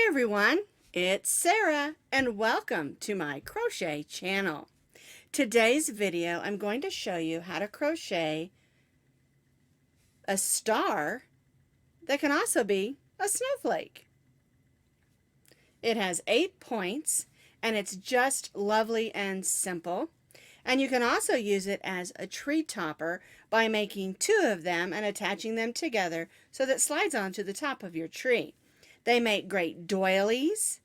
Hi everyone, it's Sarah and welcome to my crochet channel. Today's video I'm going to show you how to crochet a star that can also be a snowflake. It has 8 points and it's just lovely and simple. And you can also use it as a tree topper by making 2 of them and attaching them together so that it slides onto the top of your tree. They make great doilies.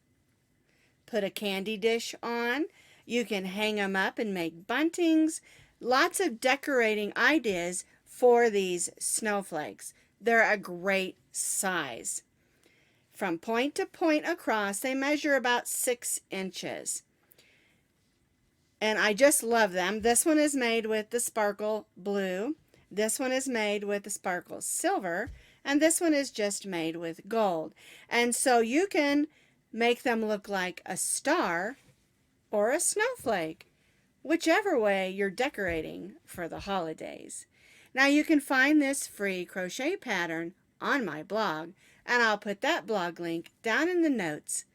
Put a candy dish on. You can hang them up and make buntings. Lots of decorating ideas for these snowflakes. They're a great size. From point to point across, they measure about 6 inches. And I just love them. This one is made with the sparkle blue. This one is made with the sparkle silver. And this one is just made with gold. And so you can make them look like a star or a snowflake, whichever way you're decorating for the holidays. Now you can find this free crochet pattern on my blog, and I'll put that blog link down in the notes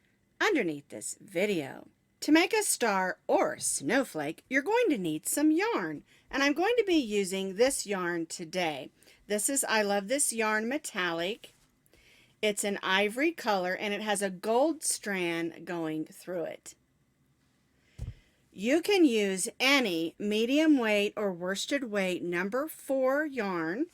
underneath this video. To make a star or snowflake, you're going to need some yarn, and I'm going to be using this yarn today. I love this yarn metallic. It's an ivory color and it has a gold strand going through it. You can use any medium weight or worsted weight number 4 yarn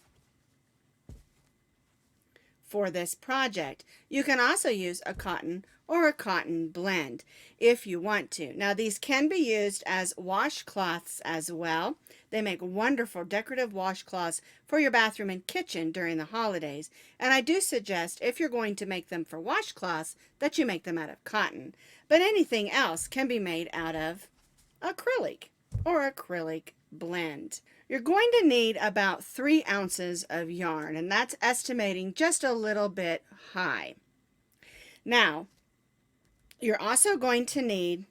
for this project. You can also use a cotton or a cotton blend if you want to. Now these can be used as washcloths as well. They make wonderful decorative washcloths for your bathroom and kitchen during the holidays. And I do suggest if you're going to make them for washcloths that you make them out of cotton. But anything else can be made out of acrylic or acrylic blend. You're going to need about 3 ounces of yarn, and that's estimating just a little bit high. Now, you're also going to need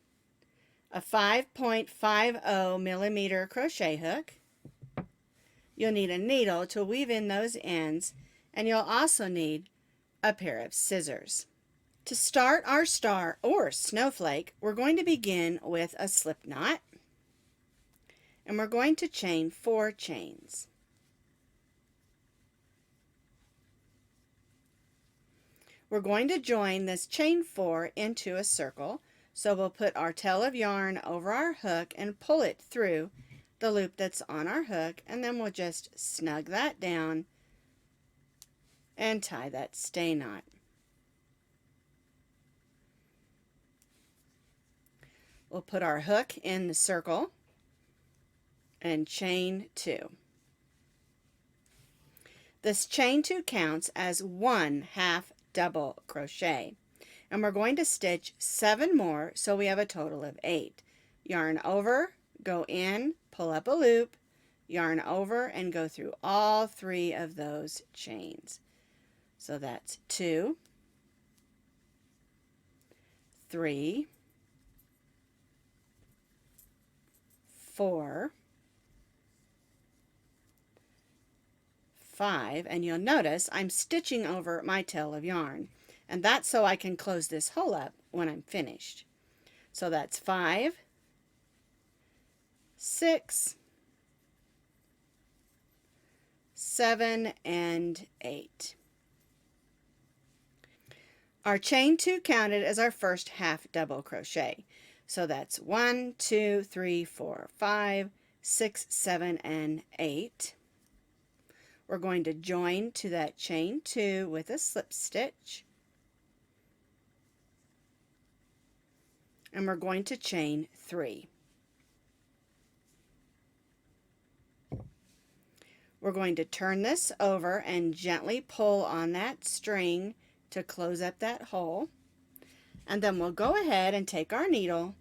a 5.50 millimeter crochet hook. You'll need a needle to weave in those ends, and you'll also need a pair of scissors. To start our star or snowflake, we're going to begin with a slip knot, and we're going to chain 4 chains. We're going to join this chain 4 into a circle, so we'll put our tail of yarn over our hook and pull it through the loop that's on our hook, and then we'll just snug that down and tie that stay knot. We'll put our hook in the circle and chain 2. This chain 2 counts as 1/2 double crochet, and we're going to stitch 7 more, so we have a total of 8. Yarn over, go in, pull up a loop, yarn over, and go through all 3 of those chains. So that's 2, 3, 4, 5, and you'll notice I'm stitching over my tail of yarn, and that's so I can close this hole up when I'm finished. So that's 5, 6, 7, and 8. Our chain 2 counted as our first half double crochet. So that's 1, 2, 3, 4, 5, 6, 7, and 8. We're going to join to that chain 2 with a slip stitch. And we're going to chain 3. We're going to turn this over and gently pull on that string to close up that hole. And then we'll go ahead and take our needle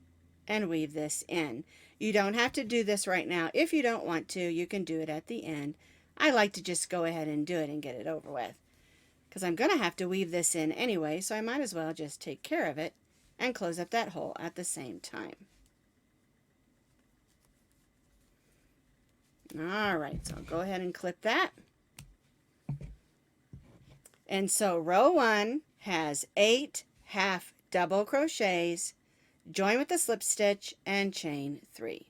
and weave this in. You don't have to do this right now. If you don't want to, you can do it at the end. I like to just go ahead and do it and get it over with, because I'm going to have to weave this in anyway, so I might as well just take care of it and close up that hole at the same time. Alright, so I'll go ahead and clip that. And so row 1 has 8 half double crochets, join with the slip stitch, and chain 3.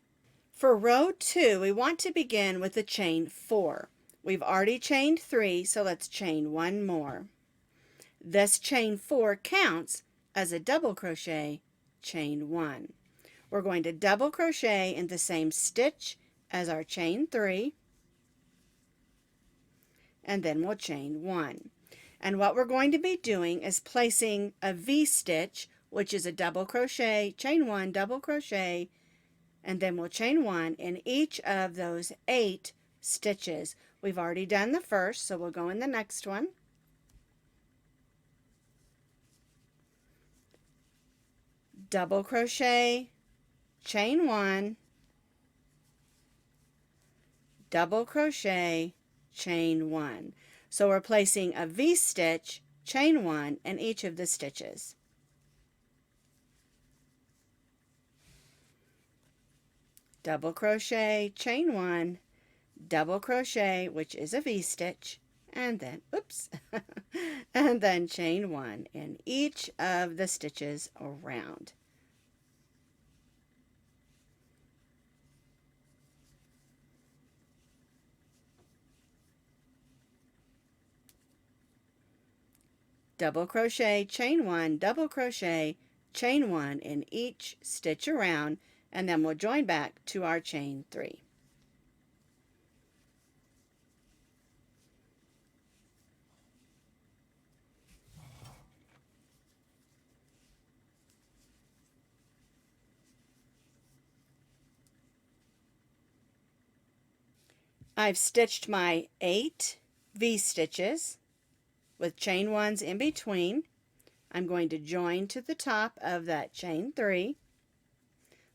For row 2, we want to begin with the chain 4. We've already chained 3, so let's chain 1 more. This chain 4 counts as a double crochet, chain 1. We're going to double crochet in the same stitch as our chain 3, and then we'll chain 1. And what we're going to be doing is placing a V-stitch, which is a double crochet, chain 1, double crochet, and then we'll chain 1 in each of those 8 stitches. We've already done the first, so we'll go in the next one. Double crochet, chain 1, double crochet, chain 1. So we're placing a V-stitch, chain 1 in each of the stitches. Double crochet, chain 1, double crochet, which is a V-stitch, and then, oops, and then chain 1 in each of the stitches around. Double crochet, chain 1, double crochet, chain 1 in each stitch around, and then we'll join back to our chain 3. I've stitched my 8 V-stitches with chain 1s in between. I'm going to join to the top of that chain 3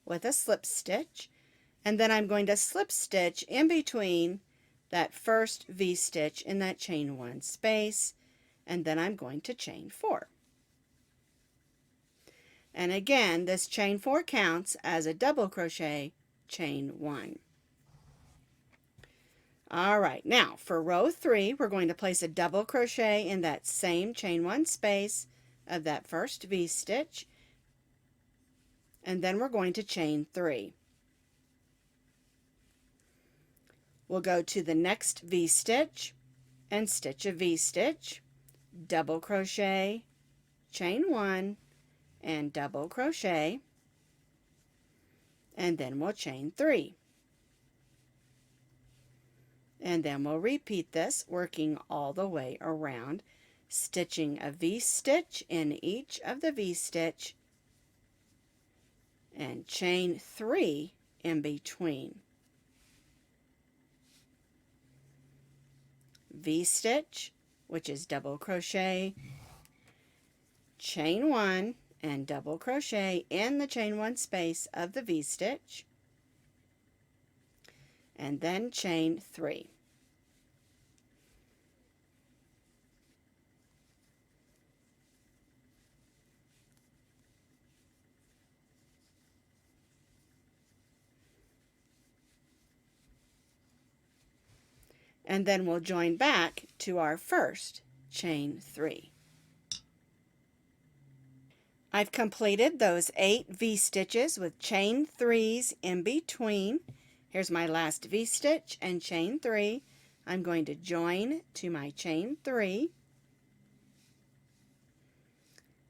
with a slip stitch, and then I'm going to slip stitch in between that first V-stitch in that chain 1 space, and then I'm going to chain 4. And again, this chain 4 counts as a double crochet, chain 1. All right, now for row 3, we're going to place a double crochet in that same chain 1 space of that first V-stitch, and then we're going to chain 3. We'll go to the next V-stitch and stitch a V-stitch, double crochet, chain 1, and double crochet, and then we'll chain 3. And then we'll repeat this, working all the way around, stitching a V-stitch in each of the V-stitch, and chain 3 in between. V-stitch, which is double crochet, chain 1, and double crochet in the chain 1 space of the V-stitch, and then chain 3. And then we'll join back to our first chain 3. I've completed those 8 V-stitches with chain 3s in between. Here's my last V-stitch and chain 3. I'm going to join to my chain 3,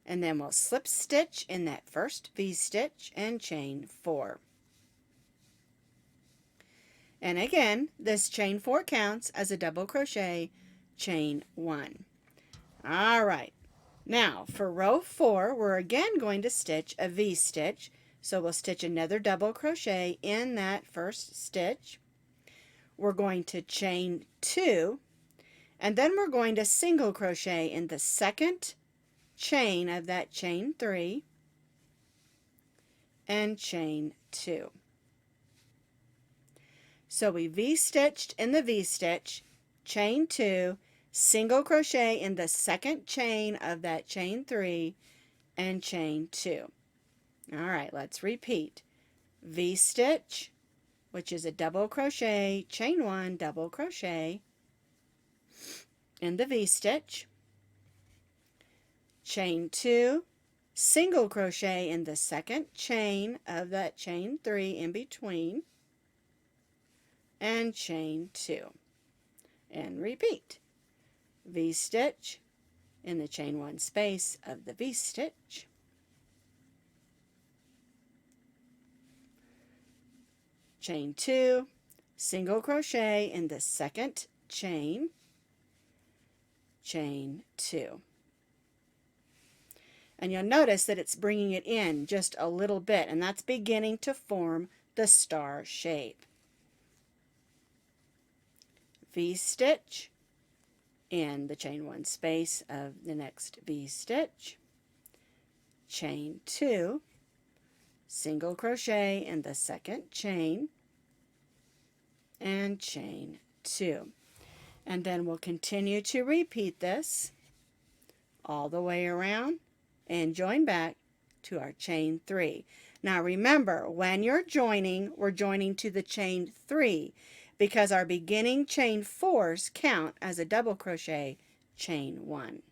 and then we'll slip stitch in that first V-stitch and chain 4. And again, this chain 4 counts as a double crochet, chain 1. All right, now for row 4, we're again going to stitch a V-stitch. So we'll stitch another double crochet in that first stitch. We're going to chain 2, and then we're going to single crochet in the second chain of that chain 3 and chain 2. So we V-stitched in the V-stitch, chain 2, single crochet in the second chain of that chain 3 and chain 2. All right, let's repeat. V-stitch, which is a double crochet, chain 1, double crochet in the V-stitch, chain 2, single crochet in the second chain of that chain 3 in between, and chain 2, and repeat. V-stitch in the chain 1 space of the V-stitch, chain 2, single crochet in the second chain, chain 2. And you'll notice that it's bringing it in just a little bit, and that's beginning to form the star shape. V-stitch in the chain 1 space of the next V-stitch, chain 2, single crochet in the second chain, and chain 2. And then we'll continue to repeat this all the way around and join back to our chain 3. Now remember, when you're joining, we're joining to the chain 3 because our beginning chain 4s count as a double crochet chain 1.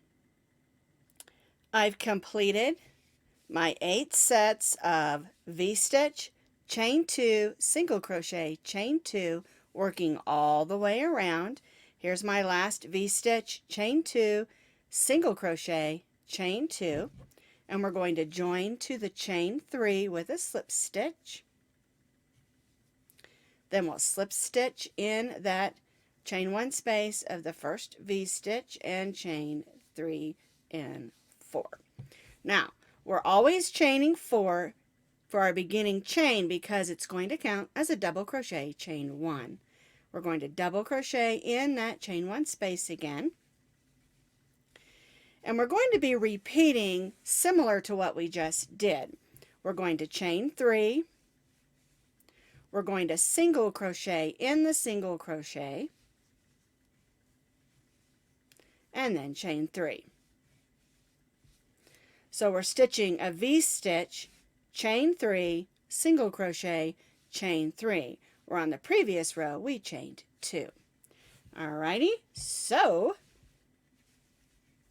I've completed my 8 sets of V-stitch, chain 2, single crochet, chain 2, working all the way around. Here's my last V-stitch, chain 2, single crochet, chain 2, and we're going to join to the chain 3 with a slip stitch. Then we'll slip stitch in that chain 1 space of the first V-stitch and chain 3 and 4. Now, we're always chaining 4 for our beginning chain because it's going to count as a double crochet chain 1. We're going to double crochet in that chain 1 space again. And we're going to be repeating similar to what we just did. We're going to chain 3. We're going to single crochet in the single crochet, and then chain 3. So we're stitching a V-stitch, chain 3, single crochet, chain 3. Where on the previous row we chained 2. Alrighty, so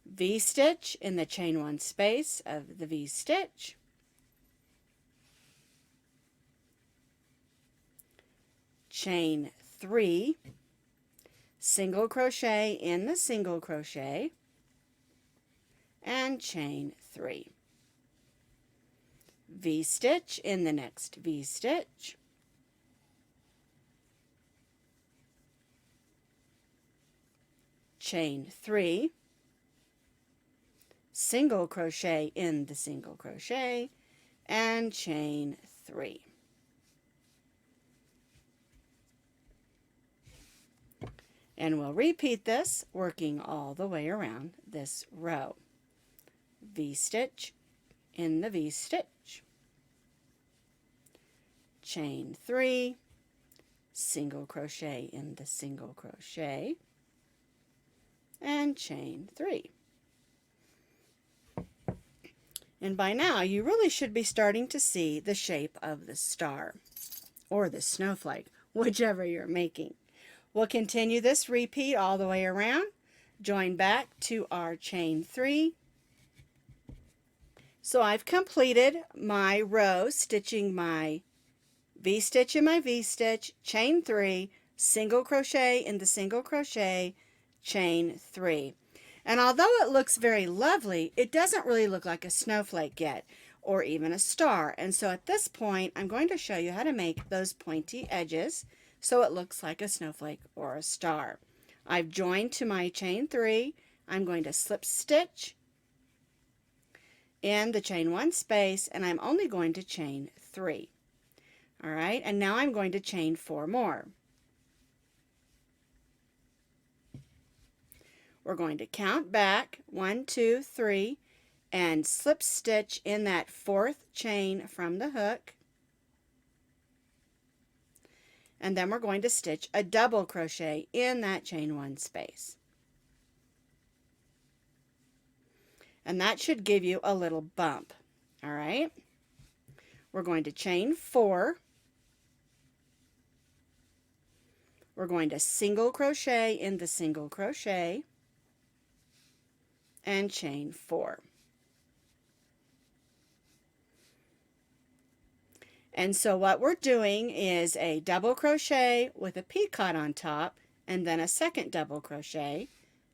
V-stitch in the chain 1 space of the V-stitch, chain 3, single crochet in the single crochet, and chain 3. V-stitch in the next V-stitch, chain 3, single crochet in the single crochet, and chain 3. And we'll repeat this, working all the way around this row. V-stitch in the V-stitch, chain 3, single crochet in the single crochet, and chain 3. And by now you really should be starting to see the shape of the star or the snowflake, whichever you're making. We'll continue this repeat all the way around, join back to our chain 3. So I've completed my row stitching my V-stitch in my V-stitch, chain 3, single crochet in the single crochet, chain 3. And although it looks very lovely, it doesn't really look like a snowflake yet, or even a star. And so at this point, I'm going to show you how to make those pointy edges so it looks like a snowflake or a star. I've joined to my chain 3. I'm going to slip stitch in the chain 1 space, and I'm only going to chain 3. All right, and now I'm going to chain 4 more. We're going to count back 1, 2, 3 and slip stitch in that 4th chain from the hook, and then we're going to stitch a double crochet in that chain 1 space. And that should give you a little bump. All right, we're going to chain 4. We're going to single crochet in the single crochet and chain 4. And so what we're doing is a double crochet with a picot on top, and then a second double crochet,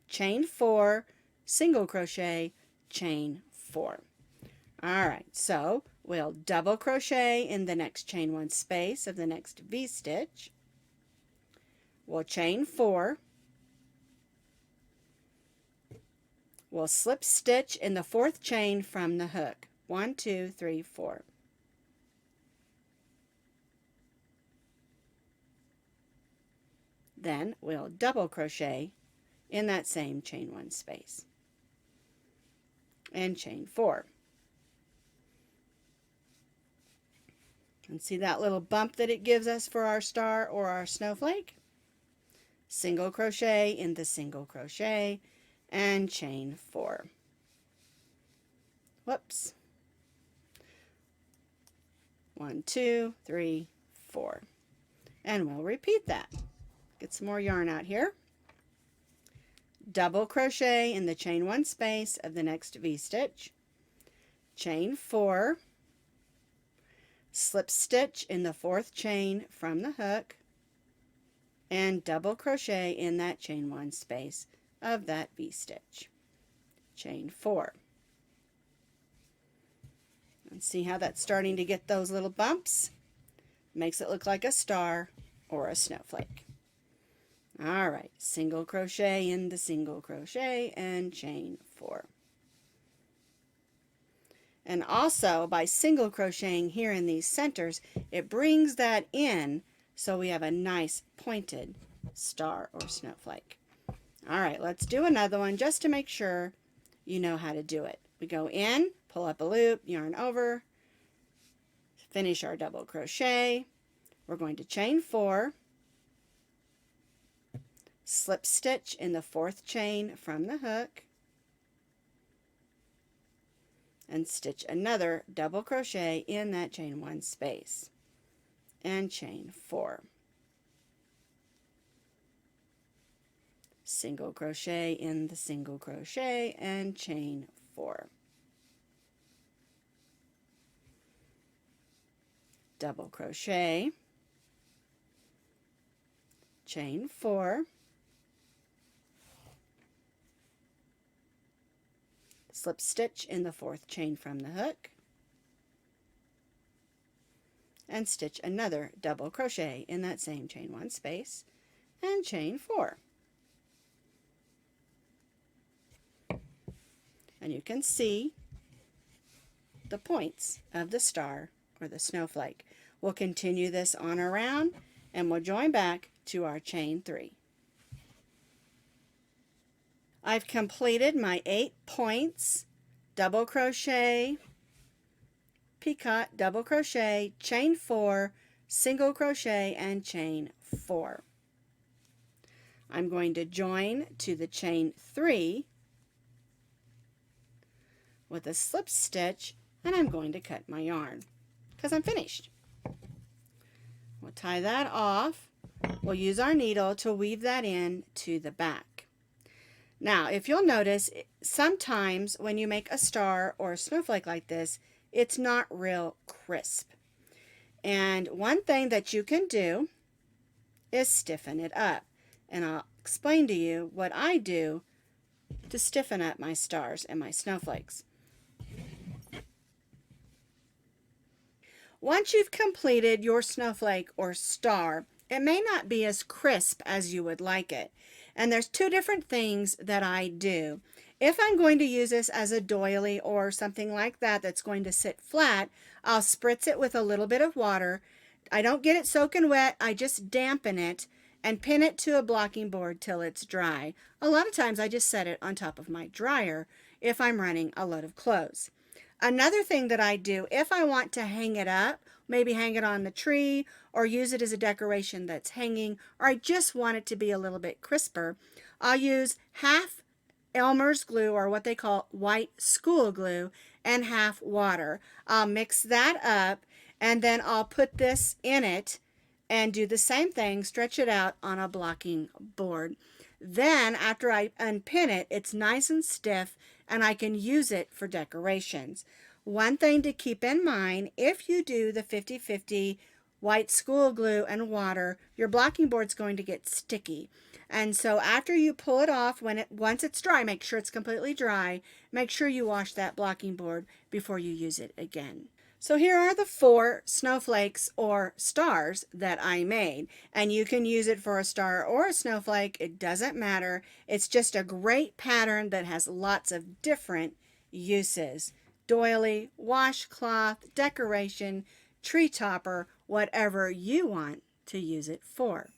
chain 4, single crochet, chain 4. All right, so we'll double crochet in the next chain 1 space of the next V-stitch. We'll chain 4. We'll slip stitch in the 4th chain from the hook. 1, 2, 3, 4. Then we'll double crochet in that same chain 1 space and chain 4. And see that little bump that it gives us for our star or our snowflake? Single crochet in the single crochet and chain 4. Whoops. 1, 2, 3, 4. And we'll repeat that. Get some more yarn out here. Double crochet in the chain 1 space of the next V-stitch. Chain 4. Slip stitch in the 4th chain from the hook. And double crochet in that chain 1 space of that V-stitch. Chain 4. And see how that's starting to get those little bumps? Makes it look like a star or a snowflake. All right, single crochet in the single crochet and chain 4. And also by single crocheting here in these centers, it brings that in so we have a nice pointed star or snowflake. All right, let's do another one just to make sure you know how to do it. We go in, pull up a loop, yarn over, finish our double crochet. We're going to chain 4, slip stitch in the 4th chain from the hook, and stitch another double crochet in that chain 1 space and chain 4. Single crochet in the single crochet and chain 4. Double crochet, chain 4, slip stitch in the 4th chain from the hook, and stitch another double crochet in that same chain 1 space and chain 4. And you can see the points of the star or the snowflake. We'll continue this on around and we'll join back to our chain 3. I've completed my 8 points, double crochet, picot, double crochet, chain 4, single crochet, and chain 4. I'm going to join to the chain 3 with a slip stitch, and I'm going to cut my yarn because I'm finished. We'll tie that off. We'll use our needle to weave that in to the back. Now, if you'll notice, sometimes when you make a star or a snowflake like this, it's not real crisp. And one thing that you can do is stiffen it up. And I'll explain to you what I do to stiffen up my stars and my snowflakes. Once you've completed your snowflake or star, it may not be as crisp as you would like it. And there's 2 different things that I do. If I'm going to use this as a doily or something like that that's going to sit flat, I'll spritz it with a little bit of water. I don't get it soaking wet, I just dampen it and pin it to a blocking board till it's dry. A lot of times I just set it on top of my dryer if I'm running a load of clothes. Another thing that I do, if I want to hang it up, maybe hang it on the tree or use it as a decoration that's hanging, or I just want it to be a little bit crisper, I'll use half Elmer's glue, or what they call white school glue, and half water. I'll mix that up and then I'll put this in it and do the same thing, stretch it out on a blocking board. Then after I unpin it, it's nice and stiff and I can use it for decorations. One thing to keep in mind, if you do the 50-50 white school glue and water, your blocking board's going to get sticky. And so after you pull it off, once it's dry, make sure it's completely dry. Make sure you wash that blocking board before you use it again. So here are the 4 snowflakes or stars that I made. And you can use it for a star or a snowflake. It doesn't matter. It's just a great pattern that has lots of different uses. Doily, washcloth, decoration, tree topper, whatever you want to use it for.